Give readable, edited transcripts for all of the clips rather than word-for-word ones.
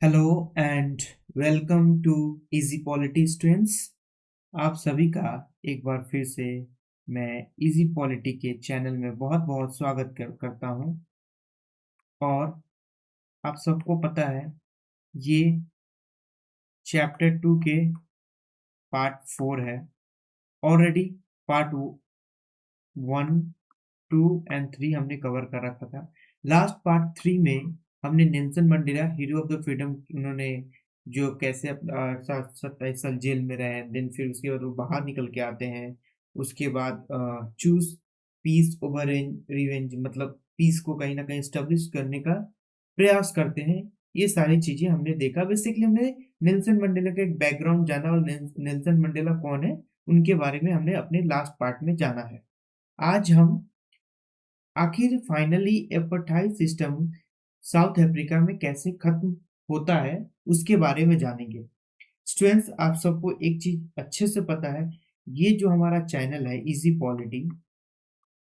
Hello and welcome to easy polity students. आप सभी का एक बार फिर से मैं इजी पॉलिटी के चैनल में बहुत बहुत स्वागत करता हूं। और आप सबको पता है ये चैप्टर 2 के पार्ट 4 है। ऑलरेडी पार्ट 1, 2 एंड 3 हमने कवर कर रखा था। लास्ट पार्ट 3 में हमने Nelson Mandela hero of the freedom, उन्होंने जो कैसे 27 साल जेल में रहे, देन फिर उसके बाद वो बाहर निकल के आते हैं। उसके बाद चूज पीस ओवर रिवेंज, मतलब पीस को कहीं ना कहीं स्टेब्लिश करने का प्रयास करते हैं। ये सारी चीजें हमने देखा। बेसिकली हमने नेल्सन मंडेला का एक बैकग्राउंड जाना और नेल्सन मंडेला कौन है उनके बारे में हमने अपने लास्ट पार्ट में जाना है। आज हम आखिर फाइनली एपर्टाइज सिस्टम साउथ अफ्रीका में कैसे खत्म होता है उसके बारे में जानेंगे। स्टूडेंट्स, आप सबको एक चीज अच्छे से पता है, ये जो हमारा चैनल है इजी पॉलिटी,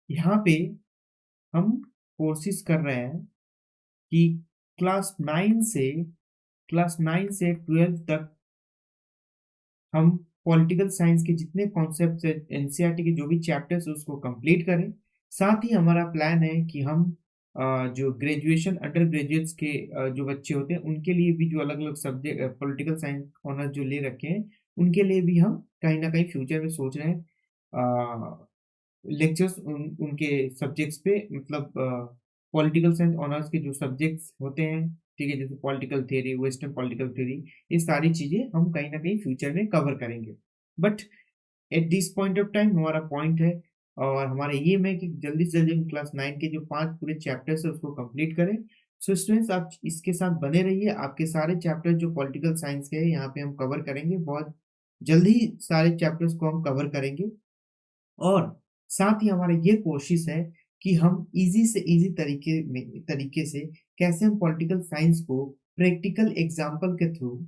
यहाँ पे हम कोशिश कर रहे हैं कि क्लास 9 से क्लास 9 से 12 तक हम पॉलिटिकल साइंस के जितने कॉन्सेप्ट है, एनसीईआरटी के जो भी चैप्टर्स है उसको कंप्लीट करें। साथ ही हमारा प्लान है कि हम जो ग्रेजुएशन अंडर ग्रेजुएट्स के जो बच्चे होते हैं उनके लिए भी जो अलग अलग सब्जेक्ट पॉलिटिकल साइंस ऑनर्स जो ले रखे हैं उनके लिए भी हम कहीं ना कहीं फ्यूचर में सोच रहे हैं लेक्चर्स उनके सब्जेक्ट्स पे, मतलब पॉलिटिकल साइंस ऑनर्स के जो सब्जेक्ट्स होते हैं, ठीक है, जैसे political theory, western political theory, ये सारी चीजें हम कहीं ना कहीं फ्यूचर में कवर करेंगे। But at this point of time हमारा पॉइंट है और हमारा ये है कि जल्दी से जल्दी क्लास 9 के जो 5 पूरे चैप्टर्स है उसको कंप्लीट करें। सो स्टूडेंट्स, आप इसके साथ बने रहिए। आपके सारे चैप्टर जो पॉलिटिकल साइंस के हैं यहाँ पे हम कवर करेंगे, बहुत जल्दी सारे चैप्टर्स को हम कवर करेंगे। और साथ ही हमारी ये कोशिश है कि हम इजी से इजी तरीके से कैसे हम पॉलिटिकल साइंस को प्रैक्टिकल एग्जाम्पल के थ्रू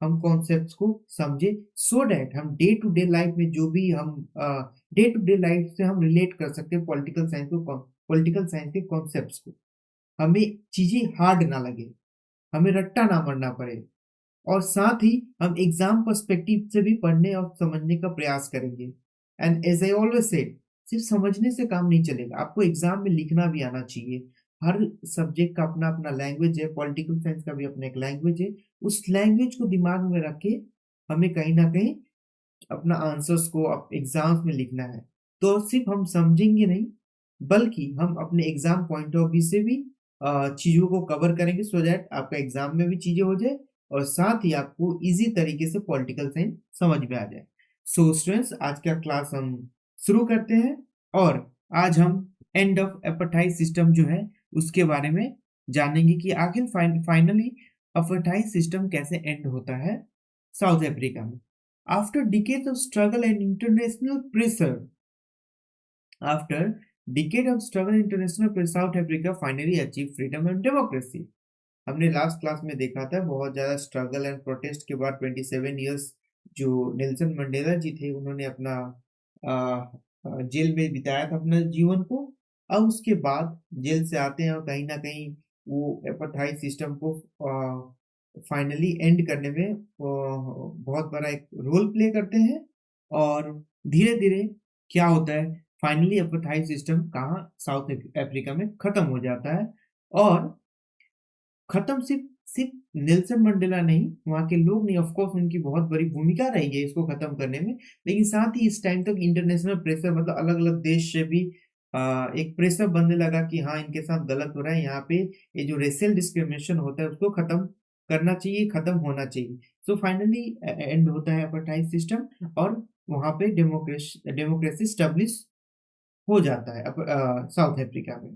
हम कॉन्सेप्ट्स को समझे, सो डैट हम डे टू डे लाइफ में जो भी हम डे टू डे लाइफ से हम रिलेट कर सकते हैं पॉलिटिकल साइंस के कॉन्सेप्ट्स को। हमें चीजें हार्ड ना लगे, हमें रट्टा ना मारना पड़े, और साथ ही हम एग्जाम पर्सपेक्टिव से भी पढ़ने और समझने का प्रयास करेंगे। And as I always said, सिर्फ समझने से काम नहीं चलेगा, आपको एग्जाम में लिखना भी आना चाहिए। हर सब्जेक्ट का अपना अपना लैंग्वेज है, पॉलिटिकल साइंस का भी अपना एक लैंग्वेज है। उस लैंग्वेज को दिमाग में रख के हमें कहीं ना कहीं अपना आंसर्स को एग्जाम्स में लिखना है। तो सिर्फ हम समझेंगे नहीं, बल्कि हम अपने एग्जाम पॉइंट ऑफ व्यू से भी चीजों को कवर करेंगे, सो दैट आपका एग्जाम में भी चीजें हो जाए और साथ ही आपको इजी तरीके से पॉलिटिकल साइंस समझ में आ जाए। सो स्टूडेंट्स, आज का क्लास हम शुरू करते हैं। और आज हम एंड ऑफ एपर्टाइज सिस्टम जो है उसके बारे में जानेंगे कि आखिर फाइनली एपर्टाइज सिस्टम कैसे एंड होता है साउथ अफ्रीका में। After decades of struggle and international pressure, after decade of struggle and international pressure, South Africa finally achieved freedom and democracy. हमने लास्ट क्लास में देखा था बहुत ज़्यादा स्ट्रगल एंड प्रोटेस्ट के बाद 27 इयर्स जो नेल्सन मंडेला जी थे उन्होंने अपना जेल में बिताया था अपना जीवन को। अब उसके बाद जेल से आते हैं और कहीं ना कहीं वो एपार्थाइड सिस्टम को फाइनली एंड करने में बहुत बड़ा एक रोल प्ले करते हैं। और धीरे धीरे क्या होता है, फाइनली एपार्थाइड सिस्टम कहाँ साउथ अफ्रीका में खत्म हो जाता है। और खत्म सिर्फ सिर्फ नेल्सन मंडेला नहीं, वहाँ के लोग नहीं, ऑफ कोर्स उनकी बहुत बड़ी भूमिका रही है इसको खत्म करने में, लेकिन साथ ही इस टाइम तक इंटरनेशनल प्रेशर, मतलब अलग अलग देश से भी एक प्रेशर बनने लगा कि हाँ इनके साथ गलत हो रहा है, यहाँ पे ये जो रेशियल डिस्क्रिमिनेशन होता है उसको खत्म करना चाहिए, खत्म होना चाहिए। सो फाइनली एंड होता है अपार्थाइड सिस्टम और वहाँ पे डेमोक्रेसी स्टेब्लिश हो जाता है साउथ अफ्रीका में।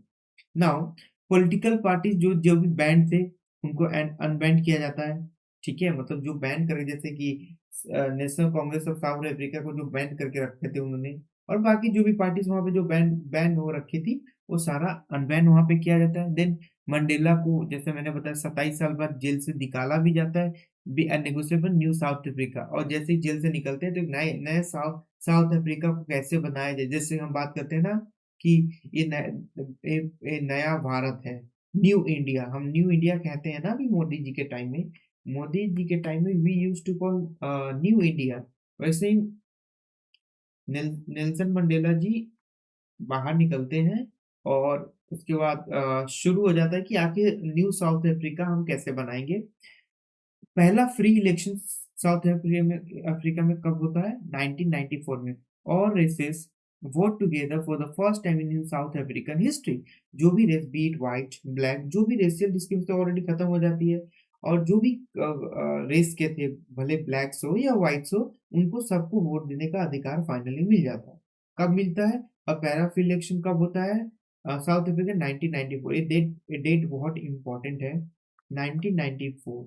नाउ पॉलिटिकल पार्टीज जो जो भी बैंड थे उनको अनबैन किया जाता है, ठीक है, मतलब जो बैन करे, जैसे कि national Congress of south Africa को जो बैन करके रखे थे उन्होंने, और बाकी जो भी पार्टीज वहां पे जो बैन बैन हो रखी थी वो सारा अनबैन वहां पे किया जाता है। देन मंडेला को, जैसे मैंने बताया, 27 साल बाद जेल से निकाला भी जाता है, be negotiable new South Africa. और जैसे ही जेल से निकलते हैं तो एक नए नए साउथ साउथ अफ्रीका को कैसे बनाया जाए, जैसे हम बात करते हैं ना कि ये नया भारत है, न्यू इंडिया, हम न्यू इंडिया कहते हैं ना अभी मोदी जी के टाइम में, मोदी जी के टाइम में we use to call new India. वैसे ही नेल्सन मंडेला जी बाहर निकलते हैं और उसके बाद शुरू हो जाता है कि आखिर न्यू साउथ अफ्रीका हम कैसे बनाएंगे। पहला फ्री इलेक्शन साउथ अफ्रीका में कब होता है? 1994 में। और races vote together for the first time in South African history. जो भी रेस, बीट व्हाइट ब्लैक, जो भी रेशियल डिस्क्रिमिनेशन ऑलरेडी खत्म हो जाती है, और जो भी रेस के थे, भले ब्लैक्स हो या व्हाइट्स हो, उनको सबको वोट देने का अधिकार फाइनली मिल जाता है। कब मिलता है? और पैरा फ्री इलेक्शन कब होता है साउथ अफ्रीका? 1994। ये डेट बहुत इंपॉर्टेंट है। 1994,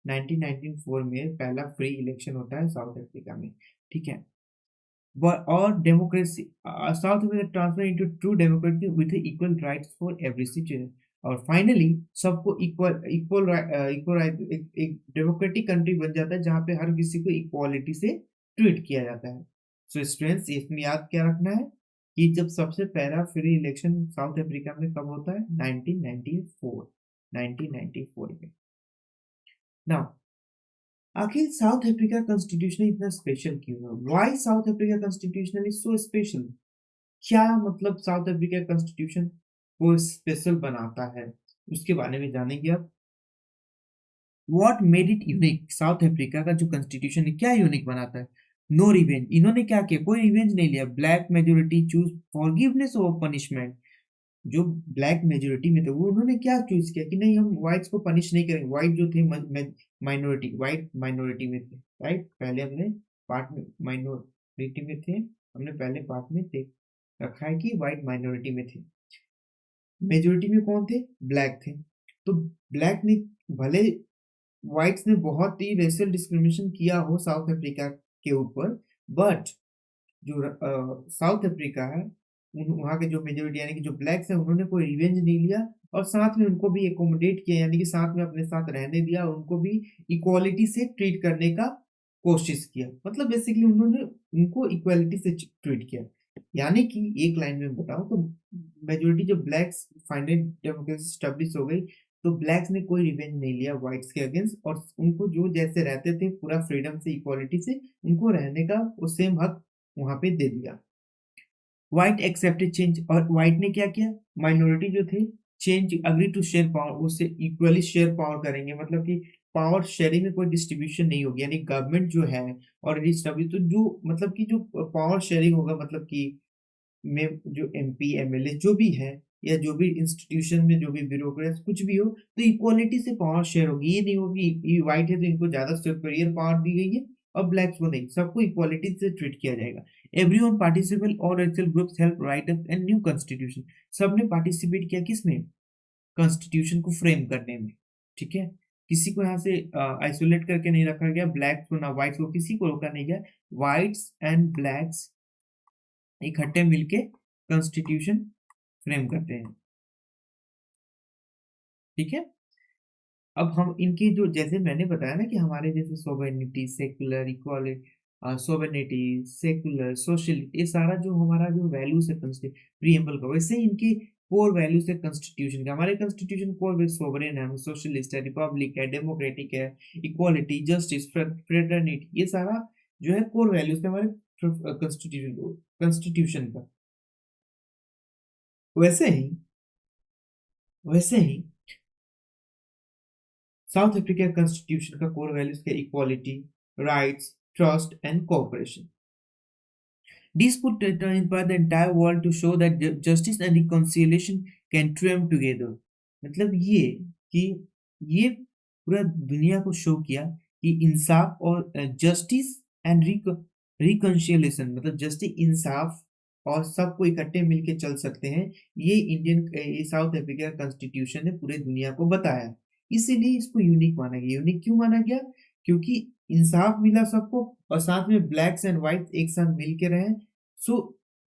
1994 में पहला फ्री इलेक्शन होता है साउथ अफ्रीका में, ठीक है। और democracy, south Africa transfer into true democracy with equal rights for every citizen. और फाइनली सबको इक्वल इक्वल इक्वल एक डेमोक्रेटिक कंट्री बन जाता है जहां पे हर किसी को इक्वालिटी से ट्रीट किया जाता है। सो स्टूडेंट्स, इसमें याद क्या रखना है कि जब सबसे पहला फ्री इलेक्शन साउथ अफ्रीका में कब होता है? 1994, 1994 में। नाउ, आखिर साउथ अफ्रीका कॉन्स्टिट्यूशन इतना स्पेशल क्यों है? Why South Africa constitution is so special? क्या मतलब साउथ अफ्रीका कॉन्स्टिट्यूशन को स्पेशल बनाता है, उसके बारे में जानेंगे आप। What made it unique? South Africa का जो कॉन्स्टिट्यूशन है क्या यूनिक बनाता है? No revenge. इन्होंने क्या किया? कोई रिवेंज नहीं लिया। Black majority choose forgiveness over punishment. जो ब्लैक मेजोरिटी में थे वो उन्होंने क्या चूज किया कि नहीं, हम व्हाइट्स को पनिश नहीं करेंगे। व्हाइट जो थे माइनॉरिटी, व्हाइट माइनॉरिटी में थे, राइट। पहले हमने पार्ट में माइनॉरिटी में थे, हमने पहले पार्ट में देख रखा है कि व्हाइट माइनॉरिटी में थे। मेजोरिटी में कौन थे? ब्लैक थे। तो ब्लैक ने, भले व्हाइट्स ने बहुत ही रेशियल डिस्क्रिमिनेशन किया हो साउथ अफ्रीका के ऊपर, बट जो साउथ अफ्रीका है, वहाँ के जो मेजोरिटी यानी कि जो ब्लैक्स है, उन्होंने कोई रिवेंज नहीं लिया और साथ में उनको भी एकोमोडेट किया, यानी कि साथ में अपने साथ रहने दिया और उनको भी इक्वालिटी से ट्रीट करने का कोशिश किया। मतलब बेसिकली उन्होंने उनको इक्वालिटी से ट्रीट किया। यानी कि एक लाइन में बताऊं तो मेजोरिटी जो ब्लैक्स, फाइनल डेमोक्रेसी स्टैब्लिश हो गई, तो ब्लैक्स ने कोई रिवेंज नहीं लिया व्हाइट्स के अगेंस्ट, और उनको जो जैसे रहते थे पूरा फ्रीडम से, इक्वालिटी से उनको रहने का वो सेम हक वहां पे दे दिया। व्हाइट एक्सेप्टेड चेंज, और व्हाइट ने क्या किया? माइनॉरिटी जो थे, change agree to share power, उससे इक्वली शेयर पावर करेंगे। मतलब कि पावर शेयरिंग में कोई डिस्ट्रीब्यूशन नहीं होगी, यानी गवर्नमेंट जो है और स्टैब्लिश, तो जो मतलब कि जो पावर शेयरिंग होगा, मतलब कि में जो एमपी एमएलए जो भी है, या जो भी इंस्टीट्यूशन में जो भी ब्यूरोक्रेट्स कुछ भी हो, तो इक्वालिटी से पावर शेयर होगी। ये नहीं होगी ये व्हाइट है तो इनको ज्यादा सुपीरियर पावर दी गई है और ब्लैक्स को नहीं, सबको इक्वालिटी से ट्रीट किया जाएगा। Everyone participate, all racial groups help right up and new constitution. सबने पार्टिसिपेट किया किसमें? कॉन्स्टिट्यूशन को फ्रेम करने में, ठीक है। किसी को यहाँ से आइसोलेट करके नहीं रखा गया, ब्लैक्स को ना व्हाइट्स को, किसी को रोका नहीं गया। व्हाइट्स एंड ब्लैक्स इकट्ठे मिलके कॉन्स्टिट्यूशन फ्रेम करते हैं, ठीक है। अब हम इनके जो, जैसे मैंने बताया ना कि हमारे जैसे sovereignty, secular, equality, sovereignty, secular, social, ये सारा जो हमारा जो वैल्यूज है प्रीएम्बल का, वैसे ही इनके कोर वैल्यूज है कॉन्स्टिट्यूशन का। हमारे कॉन्स्टिट्यूशन कोर सोवरेन है, सोशलिस्ट है, रिपब्लिक है, डेमोक्रेटिक है, इक्वालिटी, जस्टिस, फ्रेटर्निटी, ये सारा जो है कोर वैल्यूज है हमारे कॉन्स्टिट्यूशन का। वैसे ही वैसे ही साउथ अफ्रीका कॉन्स्टिट्यूशन का कोर वैल्यूज के equality, rights, trust and cooperation. These put inspire the entire world to show that justice and reconciliation can triumph together. मतलब ये कि ये पूरा दुनिया को शो किया कि इंसाफ और जस्टिस एंड रिकंसिलिएशन, मतलब जस्टिस, इंसाफ और सबको इकट्ठे मिलके चल सकते हैं। ये साउथ अफ्रीका कॉन्स्टिट्यूशन ने पूरे दुनिया को बताया, इसीलिए इसको यूनिक माना गया। यूनिक क्यों माना गया? क्योंकि इंसाफ मिला सबको और साथ में ब्लैक्स एंड व्हाइट एक साथ मिल के रहे। सो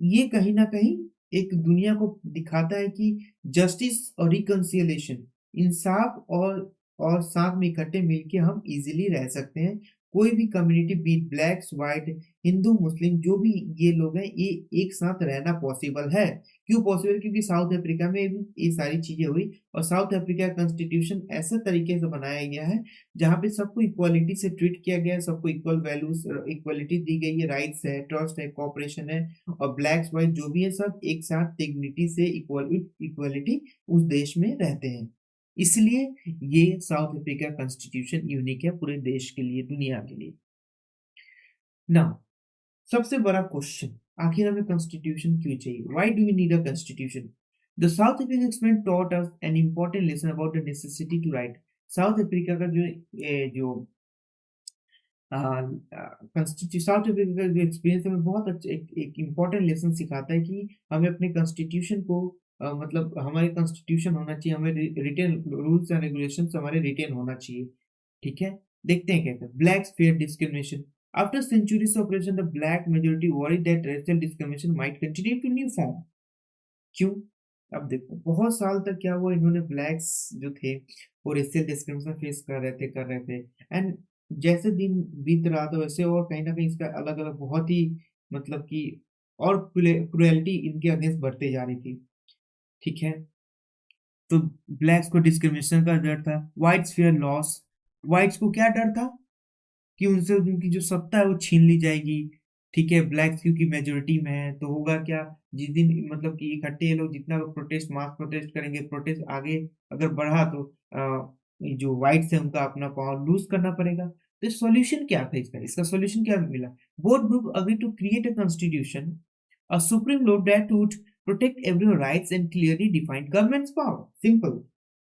ये कहीं ना कहीं एक दुनिया को दिखाता है कि जस्टिस और रिकंसिलिएशन, इंसाफ और साथ में इकट्ठे मिलके हम इजीली रह सकते हैं, कोई भी community be blacks white Hindu Muslim जो भी ये लोग हैं ये एक साथ रहना पॉसिबल है। क्यों पॉसिबल? क्योंकि साउथ अफ्रीका में भी ये सारी चीजें हुई और साउथ अफ्रीका कॉन्स्टिट्यूशन ऐसे तरीके से बनाया गया है जहाँ पे सबको इक्वालिटी से ट्रीट किया गया है, सबको इक्वल वैल्यूज इक्वालिटी दी गई है, राइट्स है, ट्रस्ट है, कोऑपरेशन है और ब्लैक्स व्हाइट जो भी है सब एक साथ डिग्निटी से इक्वालिटी उस देश में रहते हैं। इसलिए ये साउथ अफ्रीका कॉन्स्टिट्यूशन यूनिक है पूरे देश के लिए, दुनिया के लिए। नाउ सबसे बड़ा क्वेश्चन, आखिर हमें कॉन्स्टिट्यूशन क्यों चाहिए? Why do we need a constitution? The South African experiment taught us an important lesson about the necessity to write. South Africa का जो कॉन्स्टिट्यूशन, साउथ अफ्रीका का जो एक्सपीरियंस हमें बहुत अच्छा एक इम्पॉर्टेंट लेसन सिखाता है कि हमें अपने कॉन्स्टिट्यूशन को मतलब हमारे कॉन्स्टिट्यूशन होना चाहिए, हमें रिटेन रूल्स एंड रेगुलेशंस हमारे रिटेन होना चाहिए। ठीक है, देखते हैं कहते हैं blacks fear discrimination. After centuries oppression the black majority worried that racial discrimination might continue to new form. क्यों? अब देखो बहुत साल तक क्या हुआ, इन्होंने ब्लैक्स जो थे वो रेशियल डिस्क्रिमिनेशन फेस कर रहे थे एंड जैसे दिन बीत रहा था वैसे और कहीं ना कहीं इसका अलग अलग बहुत ही मतलब कि और क्रुएलिटी इनके अगेंस्ट बढ़ते जा रही थी। ठीक है, तो ब्लैक्स को डिस्क्रिमिनेशन का डर था, व्हाइट्स फेयर लॉस। व्हाइट्स को क्या डर था कि उनसे उनकी जो सत्ता है वो छीन ली जाएगी। ठीक है, ब्लैक्स क्योंकि मेजोरिटी में है तो होगा क्या, जिस दिन मतलब कि इकट्ठे ये लोग जितना प्रोटेस्ट मास प्रोटेस्ट करेंगे, प्रोटेस्ट आगे अगर बढ़ा तो ये जो व्हाइट्स है उनका अपना पावर लूज करना पड़ेगा। तो सॉल्यूशन क्या था इसका सॉल्यूशन क्या मिला? Both group agree to create a constitution, a supreme law that would protect everyone rights and clearly define governments power. Simple.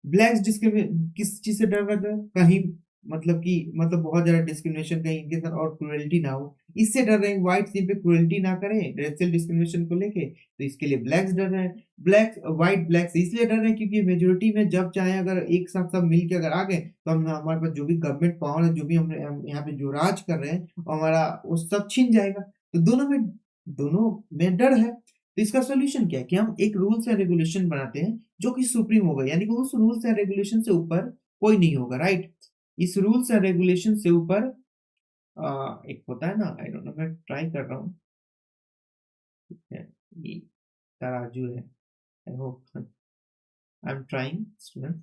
Blacks discrimination किस चीज से डर रहा था? कहीं मतलब कि मतलब बहुत ज्यादा डिस्क्रिमिनेशन कहीं इनके साथ और क्रुएल्टी ना हो, इससे डर रहे हैं। व्हाइट्स इन पे क्रुएल्टी ना करें रेशियल डिस्क्रिमिनेशन को लेके, तो इसके लिए ब्लैक्स डर रहे हैं। ब्लैक्स व्हाइट ब्लैक्स इसलिए डर रहे हैं क्योंकि मेजोरिटी में जब चाहे अगर एक साथ सब मिल के अगर आ गए तो हम हमारे पास जो भी गवर्नमेंट पावर है, जो भी हम यहाँ पे जो राज कर रहे हैं हमारा वो सब छीन जाएगा। तो दोनों में डर है। तो इसका सोल्यूशन क्या है कि हम एक रूल्स एंड रेगुलेशन बनाते हैं जो कि सुप्रीम होगा, यानी कि उस रूल्स एंड रेगुलेशन से ऊपर कोई नहीं होगा, राइट? इस रूल्स एंड रेगुलेशन से ऊपर एक होता है ना, आई डोंट नो, मैं ट्राई कर रहा हूँ। ये तराजू है, आई hope I am trying student.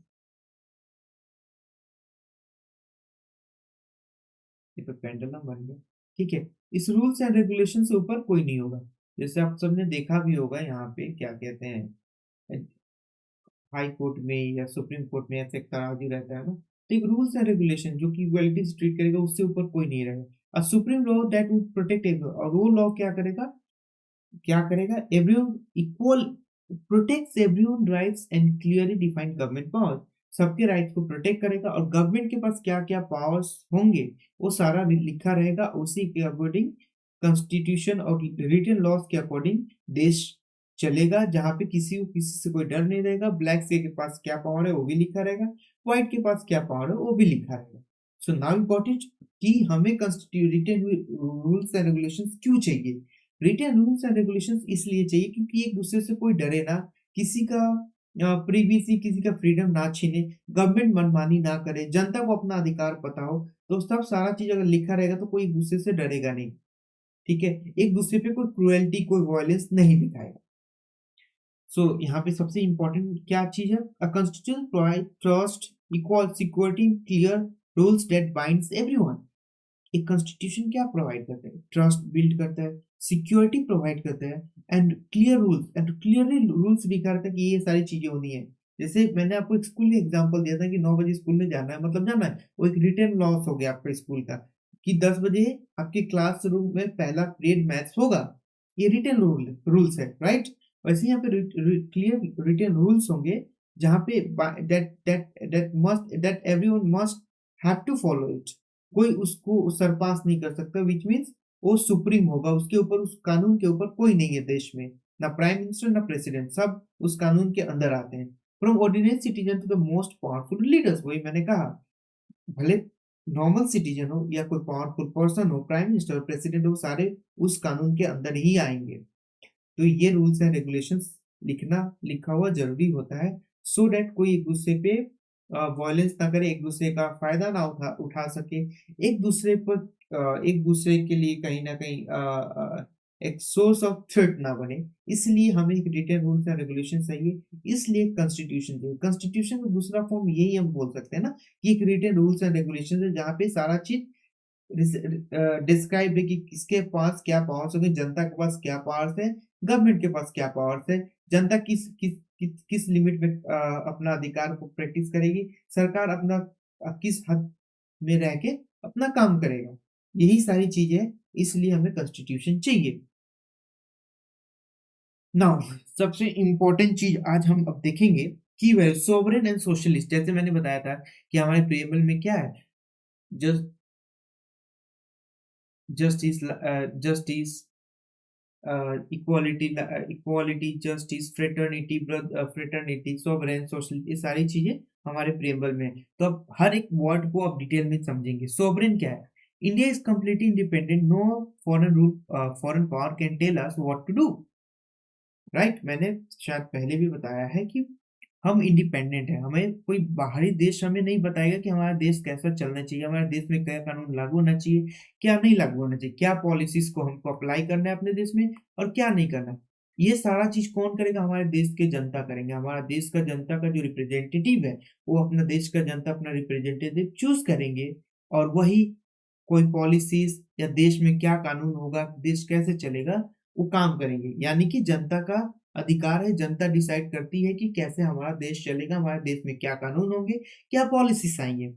ये तो पेंडुलम बन गया। ठीक है, इस रूल्स एंड रेगुलेशन से ऊपर कोई नहीं होगा। जैसे आप सबने देखा भी होगा यहाँ पे क्या कहते हैं, हाई कोर्ट में या सुप्रीम कोर्ट में ऐसे एक तराजू रहता है ना, तो एक रूल्स एंड रेगुलेशन जो कि इक्वालिटी से ट्रीट करेगा, उससे ऊपर कोई नहीं रहेगा। अ supreme law that would protect everyone, और वो लॉ क्या करेगा everyone equal, protects everyone rights and clearly defined government power. सबके राइट्स को प्रोटेक्ट करेगा और गवर्नमेंट के पास क्या क्या पावर्स होंगे वो सारा लिखा रहेगा, उसी के अकॉर्डिंग कॉन्स्टिट्यूशन और रिटन लॉज के अकॉर्डिंग देश चलेगा, जहां पे किसी से कोई डर नहीं रहेगा। ब्लैक के पास क्या पावर है वो भी लिखा रहेगा, व्हाइट के पास क्या पावर है वो भी लिखा रहेगा। So now you got it कि हमें constitute written rules and regulations क्यों चाहिए। रिटन रूल्स एंड रेगुलेशंस इसलिए चाहिए क्योंकि एक दूसरे से कोई डरे ना, किसी का प्रीवीसी किसी का फ्रीडम ना छीने, गवर्नमेंट मनमानी ना करे, जनता को अपना अधिकार पता हो। तो सब सारा चीज अगर लिखा रहेगा तो कोई एक दूसरे से डरेगा नहीं। ठीक है, एक दूसरे पे कोई क्रुएल्टी कोई वायलेंस नहीं दिखाएगा। सो यहाँ पे सबसे इंपॉर्टेंट क्या चीज है? A constitution provide trust, equal security, clear rules that binds everyone. एक कॉन्स्टिट्यूशन क्या प्रोवाइड करता है? ट्रस्ट बिल्ड करता है, सिक्योरिटी प्रोवाइड करता है and clear rules, and clearly rules लिखा रहता है कि ये सारी चीजें होनी है। जैसे मैंने आपको एक स्कूल का एग्जांपल दिया था कि 9 बजे स्कूल में जाना है, मतलब जाना है, वो एक रिटन लॉस हो गया आपका स्कूल का कि 10 बजे आपके क्लासरूम में पहला पीरियड मैथ्स होगा। ये रिटन रूल्स है, राइट? वैसे यहाँ पे क्लियर रिटन रूल्स होंगे जहाँ पे that everyone must have to follow it. कोई उसको सरपास नहीं कर सकता, विच मीन्स वो सुप्रीम होगा, उसके ऊपर उस कानून के ऊपर कोई नहीं है देश में, ना प्राइम मिनिस्टर ना प्रेसिडेंट, सब उस कानून के अंदर आते हैं। From ordinary citizen to the most powerful leaders, वही मैंने कहा, भले नॉर्मल सिटीजन हो या कोई पावरफुल पर्सन हो, प्राइम मिनिस्टर प्रेसिडेंट हो, सारे उस कानून के अंदर ही आएंगे। तो ये रूल्स एंड रेगुलेशंस लिखा हुआ जरूरी होता है, सो डैट कोई एक दूसरे पे वायलेंस ना करे, एक दूसरे का फायदा ना उठा सके, एक दूसरे पर एक दूसरे के लिए कहीं ना कहीं एक सोर्स ऑफ थ्रेट ना बने। इसलिए हमें एक रिटन रूल्स एंड रेगुलेशन चाहिए, इसलिए कॉन्स्टिट्यूशन चाहिए। कॉन्स्टिट्यूशन का दूसरा फॉर्म यही हम बोल सकते हैं ना कि एक रिटन रूल्स एंड रेगुलेशन है जहाँ पे सारा चीज डिस्क्राइब है कि किसके पास क्या पावर्स होंगे, जनता के पास क्या पावर्स है, गवर्नमेंट के पास क्या पावर्स है, जनता किस लिमिट में अपना अधिकार को प्रैक्टिस करेगी, सरकार अपना किस हद में रह के अपना काम करेगा। यही सारी चीजें हैं, इसलिए हमें कॉन्स्टिट्यूशन चाहिए। नाउ सबसे इंपॉर्टेंट चीज आज हम अब देखेंगे कि वह सोवरेन एंड सोशलिस्ट। जैसे मैंने बताया था कि हमारे प्रिएबल में क्या है, just justice justice equality, justice, fraternity, fraternity, sovereign, social, ये सारी चीजें हमारे प्रिएबल में हैं। तो अब हर एक वर्ड को अब डिटेल में समझेंगे। सोवरेन क्या है? India is completely independent, no foreign rule foreign power can tell us what to do. Right, मैंने शायद पहले भी बताया है कि हम इंडिपेंडेंट हैं, हमें कोई बाहरी देश हमें नहीं बताएगा कि हमारा देश कैसा चलना चाहिए, हमारे देश में क्या कानून लागू होना चाहिए, क्या नहीं लागू होना चाहिए, क्या पॉलिसीज को हमको अप्लाई करना है अपने देश में और क्या नहीं करना है। ये सारा चीज कौन करेगा? हमारे देश के जनता करेंगे। हमारा देश का जनता का जो रिप्रेजेंटेटिव है, वो अपना देश का जनता अपना रिप्रेजेंटेटिव चूज करेंगे, और वही कोई पॉलिसीज या देश में क्या कानून होगा, देश कैसे चलेगा, वो काम करेंगे। यानी कि जनता का अधिकार है, जनता डिसाइड करती है कि कैसे हमारा देश चलेगा, हमारे देश में क्या कानून होंगे, क्या पॉलिसीज आएंगे।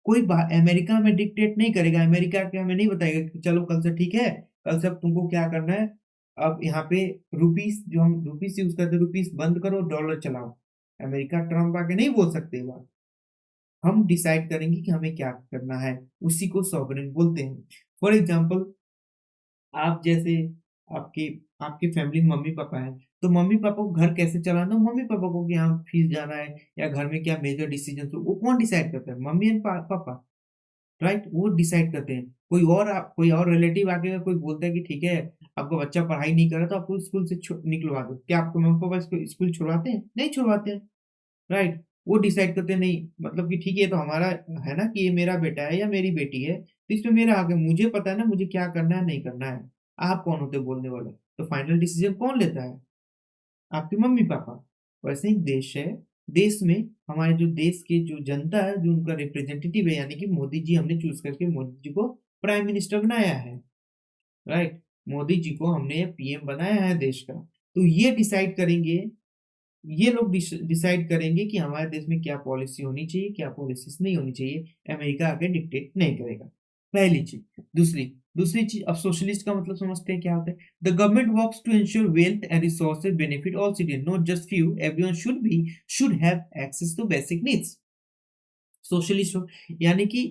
कोई अमेरिका में डिक्टेट नहीं करेगा, अमेरिका के हमें नहीं बताएगा कि चलो कल से ठीक है, कल से अब तुमको क्या करना है, अब यहाँ पे रुपीस, जो हम रुपीस यूज करते हैं, रुपीस बंद करो, डॉलर चलाओ। अमेरिका ट्रम्प आके नहीं बोल सकते ये बात। हम डिसाइड करेंगे कि हमें क्या करना है, उसी को सॉवरेन बोलते हैं। फॉर एग्जाम्पल, आप जैसे आपके आपके फैमिली में मम्मी पापा है, तो मम्मी पापा को घर कैसे चलाना, मम्मी पापा को कि यहाँ फीस जाना है या घर में क्या मेजर डिसीजन, वो कौन डिसाइड करता है? मम्मी एंड पापा। राइट, वो डिसाइड करते हैं। कोई और रिलेटिव आके कोई बोलता है कि ठीक है, आपका बच्चा पढ़ाई नहीं कर रहा तो आपको स्कूल से निकलवा दो, क्या आपको मम्मी पापा इसको स्कूल छुड़वाते हैं? नहीं छुड़वाते हैं। राइट, वो डिसाइड करते हैं, नहीं मतलब कि ठीक है, ये तो हमारा है ना कि ये मेरा बेटा है या मेरी बेटी है, तो इसमें मेरा हक है, मुझे पता है ना मुझे क्या करना है नहीं करना है। आप कौन होते बोलने वाले? तो फाइनल डिसीजन कौन लेता है? आपके मम्मी पापा। वैसे ही देश है, देश में हमारे जो देश के जो जनता है, जो उनका रिप्रेजेंटेटिव है, यानी कि मोदी जी, हमने चूज करके मोदी जी को प्राइम मिनिस्टर बनाया है। राइट, मोदी जी को हमने पीएम बनाया है देश का। तो ये डिसाइड करेंगे, ये लोग डिसाइड करेंगे कि हमारे देश में क्या पॉलिसी होनी चाहिए, क्या पॉलिसीज नहीं होनी चाहिए। अमेरिका आके डिक्टेट नहीं करेगा, पहली चीज। दूसरी दूसरी चीज, अब सोशलिस्ट का मतलब समझते हैं क्या होता है? The government works to ensure wealth and resources benefit all citizen, not just few, everyone should have access to basic needs. Socialist हो, यानी कि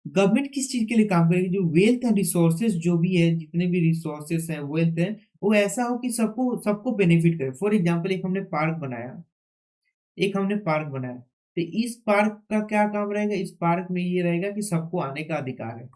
गवर्नमेंट किस चीज के लिए काम करेगी? जो वेल्थ एंड रिसोर्सेज जो भी है, जितने भी रिसोर्सेज हैं, वेल्थ है, वो ऐसा हो कि सबको सबको बेनिफिट करे। फॉर एग्जाम्पल, एक हमने पार्क बनाया, तो इस पार्क का क्या काम रहेगा? इस पार्क में ये रहेगा कि सबको आने का अधिकार है।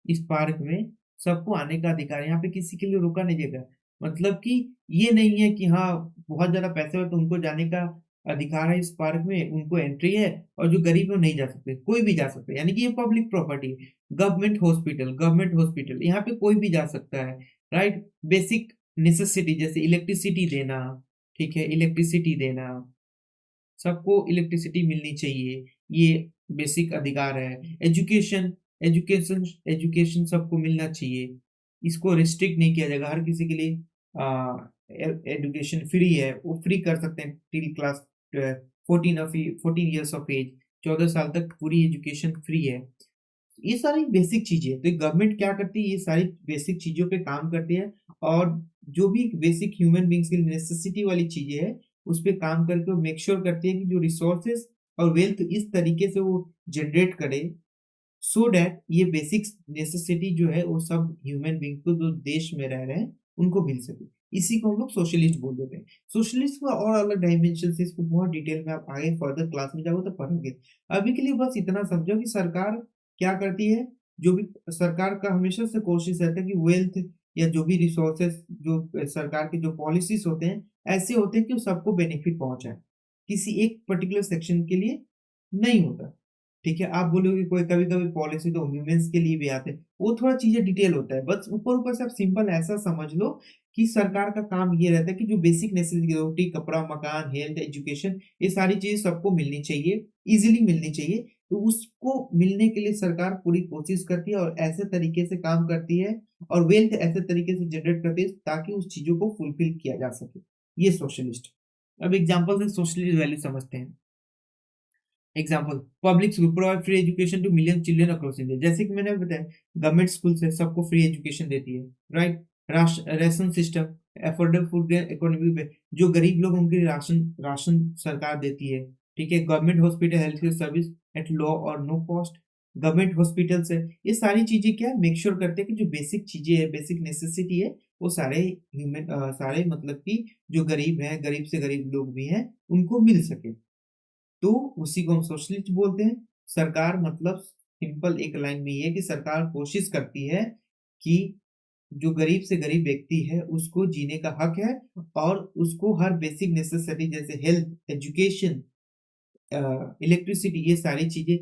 इस पार्क में सबको आने का अधिकार है, यहाँ पे किसी के लिए रोका नहीं जाएगा। मतलब कि ये नहीं है कि हाँ, बहुत ज्यादा पैसे हो तो उनको जाने का अधिकार है, इस पार्क में उनको एंट्री है, और जो गरीब है वो नहीं जा सकते, कोई भी जा सकता है। यानी कि ये पब्लिक प्रॉपर्टी है। गवर्नमेंट हॉस्पिटल यहाँ पे कोई भी जा सकता है। राइट, बेसिक नेसेसिटी जैसे इलेक्ट्रिसिटी देना, ठीक है, इलेक्ट्रिसिटी देना, सबको इलेक्ट्रिसिटी मिलनी चाहिए, ये बेसिक अधिकार है। एजुकेशन सबको मिलना चाहिए, इसको रिस्ट्रिक्ट नहीं किया जाएगा, हर किसी के लिए एजुकेशन फ्री है, वो फ्री कर सकते हैं till class 14 years of age, 14 साल तक पूरी एजुकेशन फ्री है। ये सारी बेसिक चीजें, तो गवर्नमेंट क्या करती है? ये सारी बेसिक चीजों पे काम करती है, और जो भी बेसिक ह्यूमन बींग्स की नेसेसिटी वाली चीजें हैं, उस पे काम करके वो मेक श्योर करती है कि जो रिसोर्सेस और वेल्थ इस तरीके से वो जनरेट करे, सो दैट ये बेसिक नेसेसिटी जो है वो सब ह्यूमन बींग को जो देश में रह रहे हैं उनको मिल सके। इसी को हम लोग सोशलिस्ट बोल देते हैं। सोशलिस्ट का और अलग डायमेंशन से, इसको बहुत डिटेल में आप आगे फर्दर क्लास में जाओगे तो पढ़ोगे। अभी के लिए बस इतना समझो कि सरकार क्या करती है। जो भी सरकार का हमेशा से कोशिश रहता है कि वेल्थ या जो भी रिसोर्सेस, जो सरकार के जो पॉलिसीज होते हैं, ऐसे होते हैं कि वो सबको बेनिफिट पहुंचाए, किसी एक पर्टिकुलर सेक्शन के लिए नहीं होता। ठीक है, आप बोलोगे कोई कभी कभी पॉलिसी तो वुमेन्स के लिए भी आते हैं, वो थोड़ा चीजें डिटेल होता है, बस ऊपर ऊपर से आप सिंपल ऐसा समझ लो कि सरकार का काम ये रहता है कि जो बेसिक नेसेसिटी, रोटी, कपड़ा, मकान, हेल्थ, एजुकेशन, ये सारी चीजें सबको मिलनी चाहिए, इजीली मिलनी चाहिए। तो उसको मिलने के लिए सरकार पूरी कोशिश करती है और ऐसे तरीके से काम करती है और वेल्थ ऐसे तरीके से जनरेट करती है ताकि उस चीजों को फुलफिल किया जा सके। ये सोशलिस्ट। अब एग्जांपल से सोशलिस्ट वैल्यू समझते हैं। Example, public school provide free education two million children across India. जैसे कि मैंने बताया, गवर्नमेंट स्कूल से सबको फ्री एजुकेशन देती है, right. Ration system, affordable food economy पे जो गरीब लोग उनके राशन राशन सरकार देती है। ठीक है, government hospital health care service at low और नो कॉस्ट। गवर्नमेंट हॉस्पिटल से ये सारी चीजें क्या मेक श्योर करते हैं कि जो बेसिक चीजें है, बेसिक नेसेसिटी है, वो सारे ह्यूमन सारे मतलब कि जो गरीब है, गरीब से गरीब लोग भी हैं, उनको मिल सके। तो उसी को हम सोशलिस्ट बोलते हैं। सरकार मतलब सिंपल एक लाइन में ये है कि सरकार कोशिश करती है कि जो गरीब से गरीब व्यक्ति है उसको जीने का हक है और उसको हर बेसिक नेसेसिटी जैसे हेल्थ, एजुकेशन, इलेक्ट्रिसिटी, ये सारी चीजें,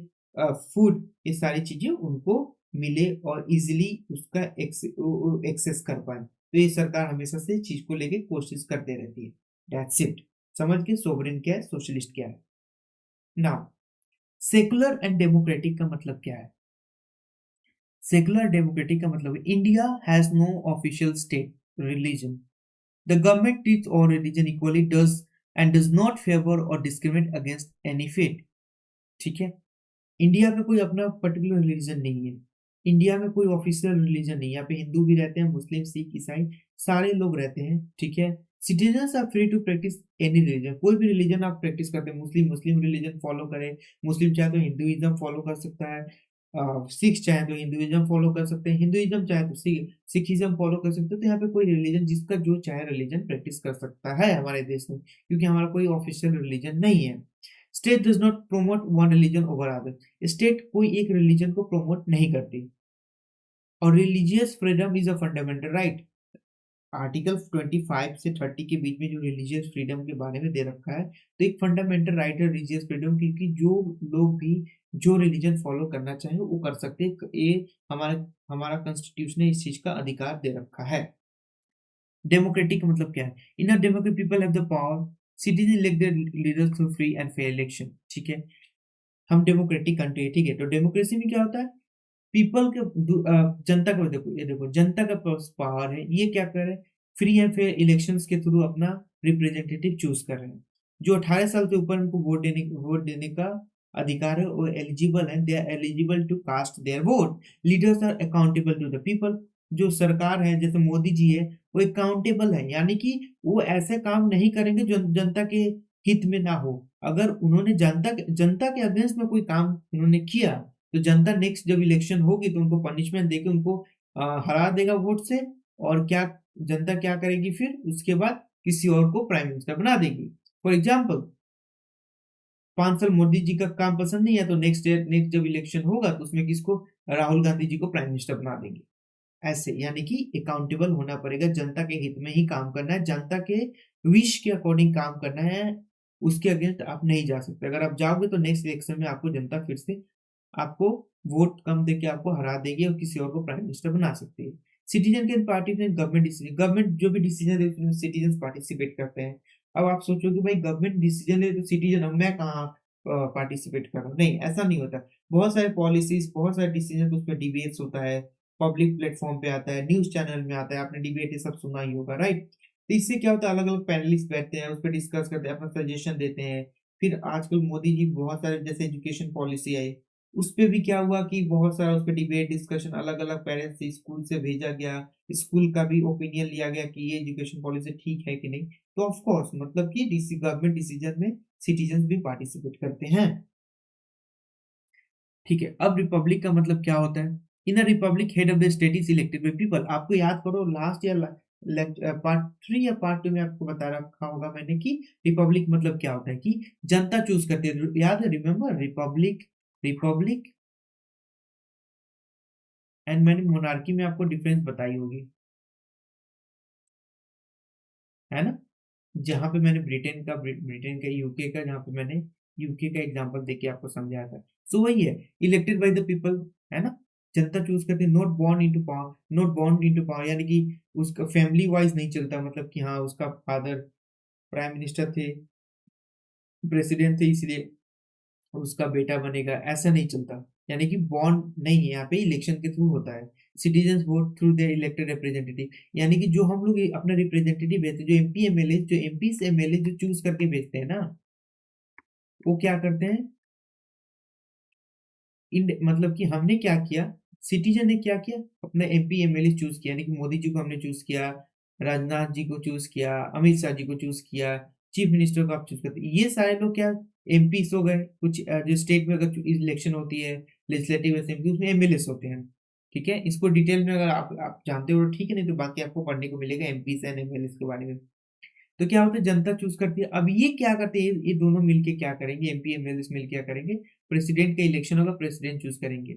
फूड, ये सारी चीजें उनको मिले और इजीली उसका एक्सेस कर पाए। तो ये सरकार हमेशा से चीज को लेके कोशिश करते रहती है। That's it. समझ के सोवरेन क्या है, सोशलिस्ट क्या है। नाउ, सेकुलर एंड डेमोक्रेटिक का मतलब क्या है? सेकुलर डेमोक्रेटिक का मतलब India has no official state religion. The government treats all religion equally does and does not favour और डिस्क्रिमिनेट अगेंस्ट एनी फेथ। ठीक है, इंडिया का कोई अपना पर्टिकुलर रिलीजन नहीं है। इंडिया में कोई ऑफिशियल रिलीजन नहीं है। यहाँ पे हिंदू भी रहते हैं, मुस्लिम, सिख, ईसाई, सारे लोग रहते हैं। ठीक है, citizens are free to practise any religion. कोई भी रिलीजन आप प्रैक्टिस करते हैं, मुस्लिम मुस्लिम रिलीजन फॉलो करे, मुस्लिम चाहे तो हिंदुइज्म फॉलो कर सकता है, सिख चाहे तो हिंदुइज्म फॉलो कर सकते हैं, हिंदुइज्म चाहे तो सिखिज्म फॉलो कर सकते हैं। तो यहाँ पे कोई रिलीजन जिसका जो चाहे रिलीजन प्रैक्टिस कर सकता है हमारे देश में, क्योंकि हमारा कोई ऑफिशियल रिलीजन नहीं है। State does not promote one religion over other. State कोई एक रिलीजन को प्रोमोट नहीं करती। और religious freedom is a fundamental right. Article 25 से 30 के बीच में जो रिलीजियस फ्रीडम के बारे में दे रखा है, तो एक फंडामेंटल राइट है रिलीजियस फ्रीडम, क्योंकि जो लोग भी जो रिलीजन फॉलो करना चाहे वो कर सकते हैं। ये हमारा हमारा कॉन्स्टिट्यूशन ने इस चीज का अधिकार दे रखा है। डेमोक्रेटिक का मतलब क्या है? In a democratic people have the power, citizen elect their leaders through free and fair election. ठीक है, हम डेमोक्रेटिक कंट्री है। ठीक है, तो डेमोक्रेसी में क्या होता है? पीपल के जनता को, देखो ये देखो, जनता का पावर है, ये क्या कर रहे हैं? फ्री एंड फेयर इलेक्शंस के थ्रू अपना रिप्रेजेंटेटिव चूज कर रहे हैं। जो 18 साल से ऊपर उनको वोट देने का अधिकार है, वो एलिजिबल है, they are eligible to cast their vote. Leaders are accountable to the people. जो सरकार है जैसे मोदी जी है, वो अकाउंटेबल है, यानी कि वो ऐसे काम नहीं करेंगे जो जनता के हित में ना हो। अगर उन्होंने जनता के अगेंस्ट में कोई काम उन्होंने किया, तो जनता नेक्स्ट जब इलेक्शन होगी तो उनको पनिशमेंट देके उनको हरा देगा वोट से। और क्या जनता क्या करेगी फिर उसके बाद? किसी और को प्राइम मिनिस्टर बना देगी। फॉर एग्जाम्पल, 5 साल मोदी जी का काम पसंद नहीं है, तो नेक्स्ट जब इलेक्शन होगा तो उसमें किसको? राहुल गांधी जी को प्राइम मिनिस्टर बना देंगे। ऐसे, यानी कि अकाउंटेबल होना पड़ेगा, जनता के हित में ही काम करना है, जनता के विश के अकॉर्डिंग काम करना है। उसके अगेंस्ट आप नहीं जा सकते। अगर आप जाओगे तो नेक्स्ट इलेक्शन में आपको जनता फिर से आपको वोट कम देके आपको हरा देगी और किसी और को प्राइम मिनिस्टर बना सकती है। सिटीजन के पार्टिसिपेट गवर्नमेंट डिसीजन, गवर्नमेंट जो भी डिसीजन है उसमें सिटीजन पार्टिसिपेट करते हैं। अब आप सोचो कि भाई गवर्नमेंट डिसीजन ले तो सिटीजन, अब मैं कहाँ पार्टिसिपेट कर रहा हूँ? नहीं, ऐसा नहीं होता। बहुत सारे पॉलिसीज, बहुत सारे डिसीजन उस पर डिबेट्स होता है, पब्लिक प्लेटफॉर्म पे आता है, न्यूज चैनल में आता है, आपने डिबेट ये सब सुना ही होगा, राइट। तो इससे क्या होता है, अलग अलग पैनलिस्ट बैठते हैं, उस पर डिस्कस करते हैं, अपना सजेशन देते हैं। फिर आजकल मोदी जी बहुत सारे जैसे एजुकेशन पॉलिसी आई, उस पे भी क्या हुआ कि बहुत सारा उस पे डिबेट डिस्कशन, अलग अलग पेरेंट्स से स्कूल से भेजा गया, स्कूल का भी ओपिनियन लिया गया कि ये एजुकेशन पॉलिसी ठीक है कि नहीं। तो ऑफ कोर्स मतलब कि डीसी गवर्नमेंट डिसीजन में सिटीजन भी पार्टिसिपेट करते हैं। ठीक है, अब रिपब्लिक का मतलब क्या होता है? In a republic head of the state is elected by people. आपको याद करो लास्ट या पार्ट 3 या पार्ट 2 में आपको बता रखा होगा मैंने कि रिपब्लिक मतलब क्या होता है, कि जनता चूज करती है। याद है? रिमेम्बर, रिपब्लिक, रिपब्लिक एंड मैंने मोनार्की में आपको डिफरेंस बताई होगी, है ना? जहां पे मैंने ब्रिटेन का, यूके का, जहां पे मैंने यूके का एग्जांपल देके आपको समझाया था। सो वही है, इलेक्टेड बाय द पीपल, है ना, जनता चूज करती है, not born into power, not born into power, यानी कि उसका फैमिली वाइज नहीं चलता, मतलब कि हाँ उसका फादर प्राइम मिनिस्टर थे, प्रेसिडेंट थे, इसलिए उसका बेटा बनेगा, ऐसा नहीं चलता। यानी कि बॉन्ड नहीं है यहाँ पे, इलेक्शन के थ्रू होता है। Citizen vote through their elected representative, यानी कि जो हम लोग अपना रिप्रेजेंटेटिव भेजते हैं, जो एमपी एमएलए, जो एमपी से एमएलए जो चूज करके भेजते हैं ना, वो क्या करते हैं, मतलब कि हमने क्या किया, सिटीजन ने क्या किया, अपना एमपी एमएलए चूज किया, यानी कि मोदी जी को हमने चूज किया, राजनाथ जी को चूज किया, अमित शाह जी को चूज किया, चीफ मिनिस्टर को आप चूज करते, ये सारे लोग क्या एमपी हो गए। कुछ जो स्टेट में अगर इलेक्शन होती है लेजिस्लेटिव असेंबली, उसमें एमएलए होते हैं। ठीक है, इसको डिटेल में अगर आप जानते हो ठीक है, नहीं तो बाकी आपको पढ़ने को मिलेगा एमपी एंड एमएलए के बारे में। तो क्या होता है, जनता चूज करती है। अब ये क्या करते हैं, ये दोनों मिलके क्या करेंगे, एमपी एमएलए मिलके क्या करेंगे, प्रेसिडेंट का इलेक्शन होगा, प्रेसिडेंट चूज करेंगे।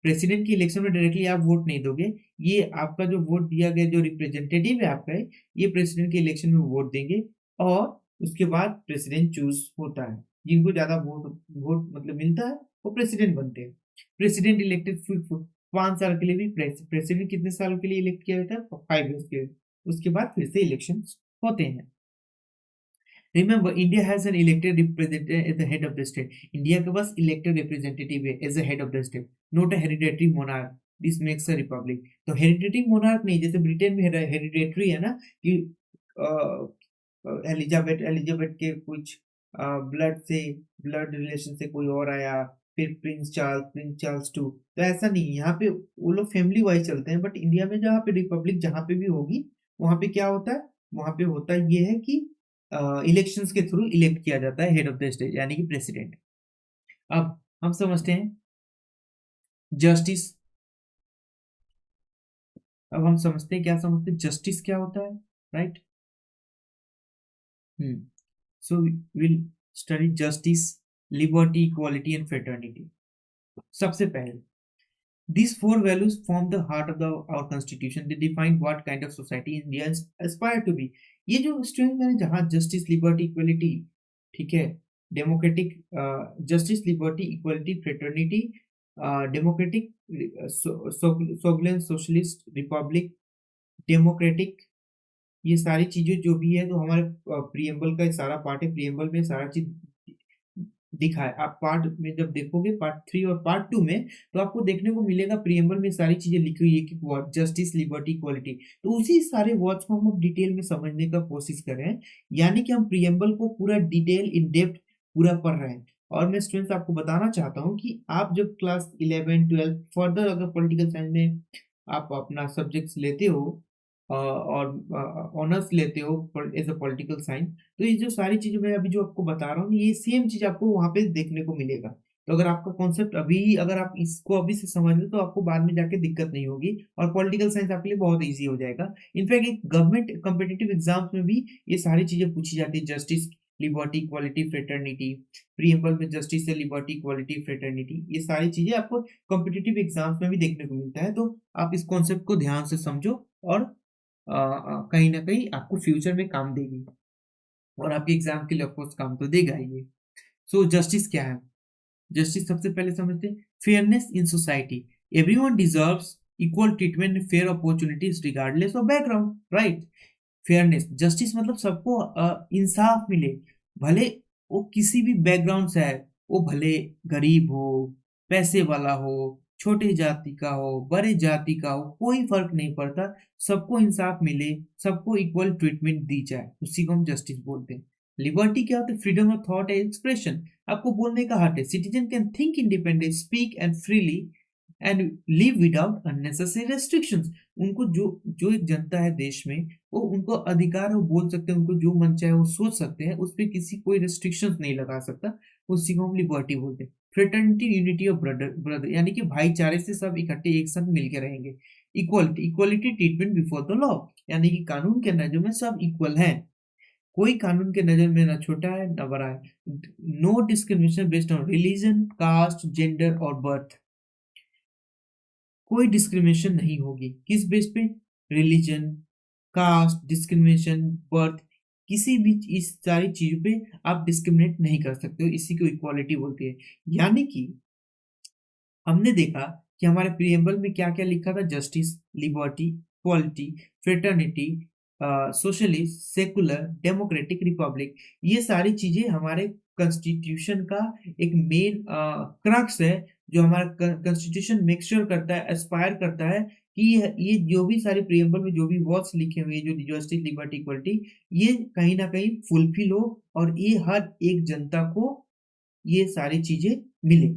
प्रेसिडेंट की इलेक्शन में डायरेक्टली आप वोट नहीं दोगे, ये आपका जो वोट दिया गया जो रिप्रेजेंटेटिव है आपका है, ये प्रेसिडेंट के इलेक्शन में वोट देंगे, और उसके बाद प्रेसिडेंट चूज होता है। जिनको ज्यादा वोट वोट मतलब मिलता है वो प्रेसिडेंट बनते हैं। प्रेसिडेंट इलेक्टेड 5 साल के लिए भी, प्रेसिडेंट कितने साल के लिए इलेक्ट किया जाता है, 5 ईयर्स के लिए, उसके बाद फिर से इलेक्शन होते हैं। Remember, India has an elected representative at the head of the state. India के पास elected representative है as the head of the state, not a hereditary monarch. This makes a republic. तो hereditary monarch नहीं, जैसे Britain में hereditary है ना, कि Elizabeth के कुछ ब्लड रिलेशन से कोई और आया, फिर प्रिंस चार्ल्स टू, तो ऐसा नहीं, यहाँ पे वो लोग फैमिली वाइज चलते हैं। बट इंडिया में जहाँ पे रिपब्लिक जहाँ पे भी होगी, वहाँ पे क्या होता है, वहाँ पे होता ये है कि इलेक्शंस के थ्रू इलेक्ट किया जाता है हेड ऑफ द स्टेट, यानी कि प्रेसिडेंट। अब हम समझते हैं जस्टिस। अब हम समझते हैं, क्या समझते हैं, जस्टिस क्या होता है, right. So will study justice, liberty, equality and fraternity. सबसे पहले, these four values form the heart of our constitution. They define what kind of society Indians aspire to be. ये जो स्टूडेंट मैंने जहाँ जस्टिस, लिबर्टी, इक्वलिटी, ठीक है, democratic, justice, liberty, equality, fraternity, democratic, sovereign, socialist, Republic, democratic, ये सारी चीजें जो भी है, तो हमारे प्रियम्बल का सारा पार्ट है, प्रियम्बल में सारा चीज दिखा है। आप पार्ट में जब देखोगे, पार्ट 3 और पार्ट 2 में, तो आपको देखने को मिलेगा प्रियम्बल में सारी चीजें लिखी हुई है कि जस्टिस, लिबर्टी, इक्वालिटी। तो उसी सारे वर्ड्स को हम डिटेल में समझने का कोशिश कर रहे हैं, यानी कि हम प्रियम्बल को पूरा डिटेल इन डेप्थ पूरा पढ़ रहे हैं। और मैं स्टूडेंट्स आपको बताना चाहता हूँ कि आप जब क्लास 11 12 फर्दर अगर पॉलिटिकल साइंस में आप अपना सब्जेक्ट्स लेते हो, और ऑनर्स लेते हो एज अ पॉलिटिकल साइंस, तो ये जो सारी चीजें मैं अभी जो आपको बता रहा हूँ, ये सेम चीज आपको वहां पे देखने को मिलेगा। तो अगर आपका कॉन्सेप्ट अभी, अगर आप इसको अभी से समझ लो, तो आपको बाद में जाके दिक्कत नहीं होगी, और पॉलिटिकल साइंस आपके लिए बहुत इजी हो जाएगा। इनफैक्ट एक गवर्नमेंट कम्पिटेटिव एग्जाम्स में भी ये सारी चीजें पूछी जाती है, justice, liberty, equality, fraternity, preamble में जस्टिस से लिबर्टी, इक्वालिटी, फ्रेटर्निटी, ये सारी चीजें आपको कॉम्पिटेटिव एग्जाम्स में भी देखने को मिलता है। तो आप इस कॉन्सेप्ट को ध्यान से समझो, और कहीं ना कहीं आपको फ्यूचर में काम देगी, और आपके एग्जाम के लिए ऑफकोर्स काम तो देगा ही। सो जस्टिस क्या है, जस्टिस सबसे पहले समझते हैं, fairness in society, everyone deserves equal treatment, fair opportunities regardless of background, right. Fairness, justice मतलब सबको इंसाफ मिले, भले वो किसी भी बैकग्राउंड से है, वो भले गरीब हो, पैसे वाला हो, छोटे जाति का हो, बड़े जाति का हो, कोई फर्क नहीं पड़ता, सबको इंसाफ मिले, सबको इक्वल ट्रीटमेंट दी जाए, उसी को हम जस्टिस बोलते हैं। लिबर्टी क्या होता है, freedom of thought and expression, आपको बोलने का हक है, citizen can think independent, speak and freely and live without unnecessary restrictions. उनको जो जो एक जनता है देश में, वो उनको अधिकार है, वो बोल सकते हैं, उनको जो मन चाहे वो सोच सकते हैं, उस पर किसी कोई रेस्ट्रिक्शंस नहीं लगा सकता, उसी को हम लिबर्टी बोलते हैं। फ्रेटर्निटी, यूनिटी ऑफ ब्रदर, यानी कि भाईचारे से सब इकट्ठे एक साथ मिलकर रहेंगे। Equality, equality treatment before the law, यानी कि कानून के नजर में सब इक्वल हैं, कोई कानून के नजर में ना छोटा है ना बड़ा है। No discrimination based on religion, caste, gender और बर्थ, कोई डिस्क्रिमिनेशन नहीं होगी, किस बेस पे, रिलीजन, कास्ट, डिस्क्रिमिनेशन, बर्थ, किसी भी इस सारी चीजों पे आप डिस्क्रिमिनेट नहीं कर सकते हो, इसी को इक्वालिटी बोलते हैं। यानी कि हमने देखा कि हमारे प्रिएम्बल में क्या क्या लिखा था, justice, liberty, equality, fraternity, socialist, secular, democratic, Republic, ये सारी चीजें हमारे कॉन्स्टिट्यूशन का एक मेन क्रक्स है, जो हमारा कॉन्स्टिट्यूशन मेक श्योर करता है, एस्पायर करता है कि ये जो भी सारे प्रिएम्बल में जो भी वर्ड्स लिखे हुए हैं, जो जस्टिस, लिबर्टी, इक्वालिटी, ये कहीं ना कहीं फुलफिल हो और ये हर एक जनता को ये सारी चीजें मिले।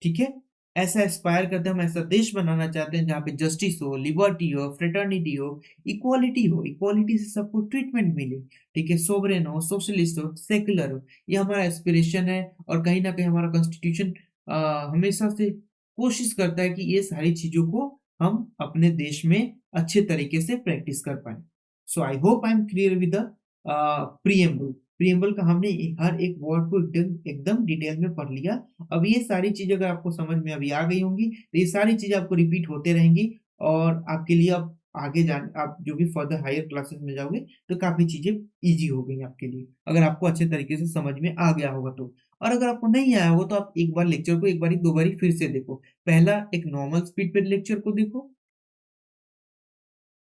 ठीक है, ऐसा एस्पायर करते हैं, हम ऐसा देश बनाना चाहते हैं जहाँ पे जस्टिस हो, लिबर्टी हो, फ्रेटर्निटी हो, इक्वालिटी हो, इक्वालिटी से सबको ट्रीटमेंट मिले। ठीक है, सोवरेन हो, सोशलिस्ट हो, सेकुलर हो, ये हमारा एस्पिरेशन है। और कहीं ना कहीं हमारा कॉन्स्टिट्यूशन हमेशा से कोशिश करता है कि ये सारी चीजों को हम अपने देश में अच्छे तरीके से प्रैक्टिस कर पाए। So I hope I am clear with the preamble. Preamble का हमने हर एक वर्ड को एकदम एकदम डिटेल में पढ़ लिया। अब ये सारी चीजें अगर आपको समझ में अभी आ गई होंगी, तो ये सारी चीजें आपको रिपीट होते रहेंगी और आपके लिए अब आगे जान आप जो भी फर्दर हायर क्लासेस में जाओगे तो काफी चीजें इजी हो गई आपके लिए, अगर आपको अच्छे तरीके से समझ में आ गया होगा तो। और अगर आपको नहीं आया होगा तो आप एक बार लेक्चर को एक बारी दो बारी फिर से देखो। पहला एक नॉर्मल स्पीड पे लेक्चर को देखो,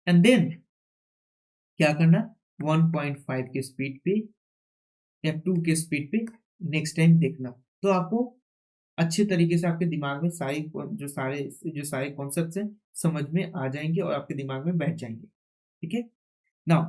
एंड देन क्या करना, 1.5 के स्पीड पे या 2 के स्पीड पे नेक्स्ट टाइम देखना। तो आपको अच्छे तरीके से आपके दिमाग में जो सारे कॉन्सेप्ट्स हैं समझ में आ जाएंगे और आपके दिमाग में बैठ जाएंगे। ठीक है, नाउ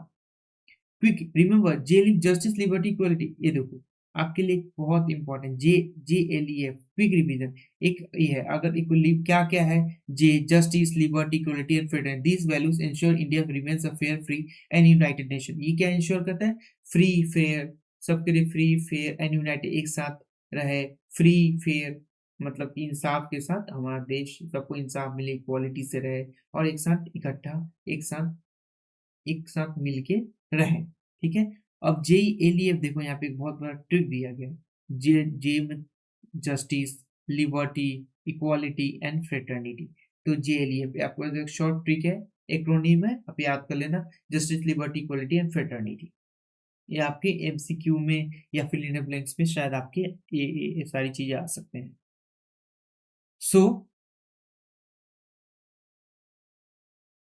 क्विक रिमेंबर, जे जस्टिस, लिबर्टी, इक्वालिटी, ये देखो आपके लिए बहुत इंपॉर्टेंट, JLEF क्विक रिवीजन एक ये है। अगर इक्वली क्या क्या है, J justice, liberty, equality and freedom, these values ensure India remains a fair, free and united nation. ये क्या इंश्योर करता है, फ्री फेयर, सबके लिए फ्री फेयर एंड यूनाइटेड, एक साथ रहे, फ्री फेयर मतलब कि इंसाफ के साथ हमारा देश, सबको इंसाफ मिले, इक्वालिटी से रहे और एक साथ इकट्ठा, एक साथ मिलके रहे। ठीक है, अब JELEF देखो यहाँ पे एक बहुत बड़ा ट्रिक दिया गया है। जे में justice, liberty, equality and fraternity. तो JLEF आपको एक शॉर्ट ट्रिक है, एक्रोनीम है, आप याद कर लेना, justice, liberty, equality and fraternity. ये आपके MCQ में या फिर इन ब्लैंक्स में शायद आपके ये सारी चीजें आ सकते हैं। सो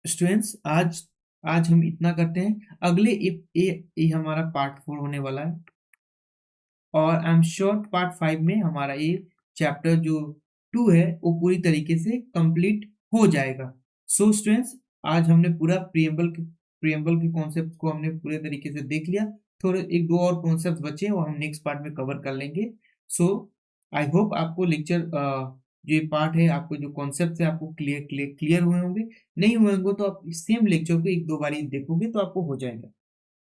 स्टूडेंट्स, आज आज हम इतना करते हैं। अगले ये हमारा पार्ट 4 होने वाला है और आई एम श्योर पार्ट 5 में हमारा ये चैप्टर जो 2 है वो पूरी तरीके से कंप्लीट हो जाएगा। सो स्टूडेंट्स, आज हमने पूरा प्रियम्बल के कॉन्सेप्ट को हमने पूरे तरीके से देख लिया। थोड़े एक दो और कॉन्सेप्ट बचे वो हम नेक्स्ट पार्ट में कवर कर लेंगे। सो आई होप आपको लेक्चर जो ये पार्ट है, आपको जो कॉन्सेप्ट है आपको क्लियर हुए होंगे। नहीं हुए होंगे तो आप सेम लेक्चर को एक दो बार देखोगे तो आपको हो जाएगा।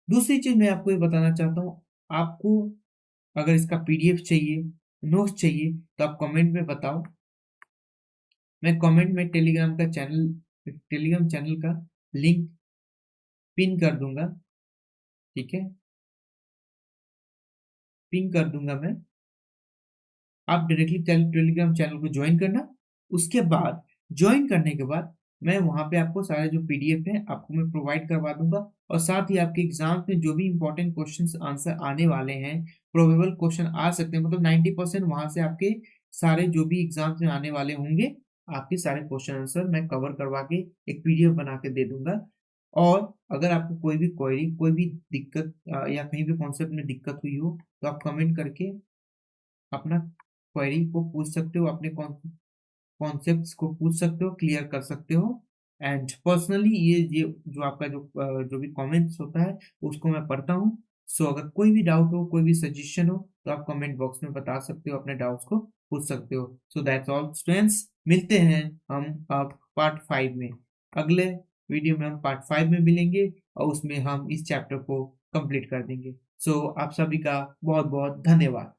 दूसरी चीज मैं आपको ये बताना चाहता हूँ, आपको अगर इसका PDF चाहिए, नोट्स चाहिए, तो आप कमेंट में बताओ। मैं कमेंट में टेलीग्राम चैनल का लिंक पिन कर दूंगा। ठीक है, पिन कर दूंगा मैं, आप डायरेक्टली टेलीग्राम चैनल को ज्वाइन करना। उसके बाद ज्वाइन करने के बाद मैं वहां पे आपको सारे जो PDF है आपको मैं प्रोवाइड करवा दूंगा और साथ ही आपके एग्जाम में जो भी इंपॉर्टेंट क्वेश्चंस आंसर आने वाले हैं, प्रोबेबल क्वेश्चन आ सकते हैं, मतलब 90% वहां से आपके सारे जो भी एग्जाम्स में आने वाले होंगे, आपके सारे क्वेश्चन आंसर मैं कवर करवा के एक PDF बना के दे दूंगा। और अगर आपको कोई भी क्वेरी, कोई भी दिक्कत या कहीं भी कॉन्सेप्ट में दिक्कत हुई हो तो आप कमेंट करके अपना क्वेरी को पूछ सकते हो, अपने कॉन्सेप्ट्स को पूछ सकते हो, क्लियर कर सकते हो। एंड पर्सनली ये जो आपका जो भी कमेंट्स होता है उसको मैं पढ़ता हूँ। सो अगर कोई भी डाउट हो, कोई भी सजेशन हो तो आप कमेंट बॉक्स में बता सकते हो, अपने डाउट्स को पूछ सकते हो। सो दैट्स ऑल स्टूडेंट्स, मिलते हैं हम अब पार्ट 5 में। अगले वीडियो में हम पार्ट 5 में मिलेंगे और उसमें हम इस चैप्टर को कंप्लीट कर देंगे। सो आप सभी का बहुत बहुत धन्यवाद।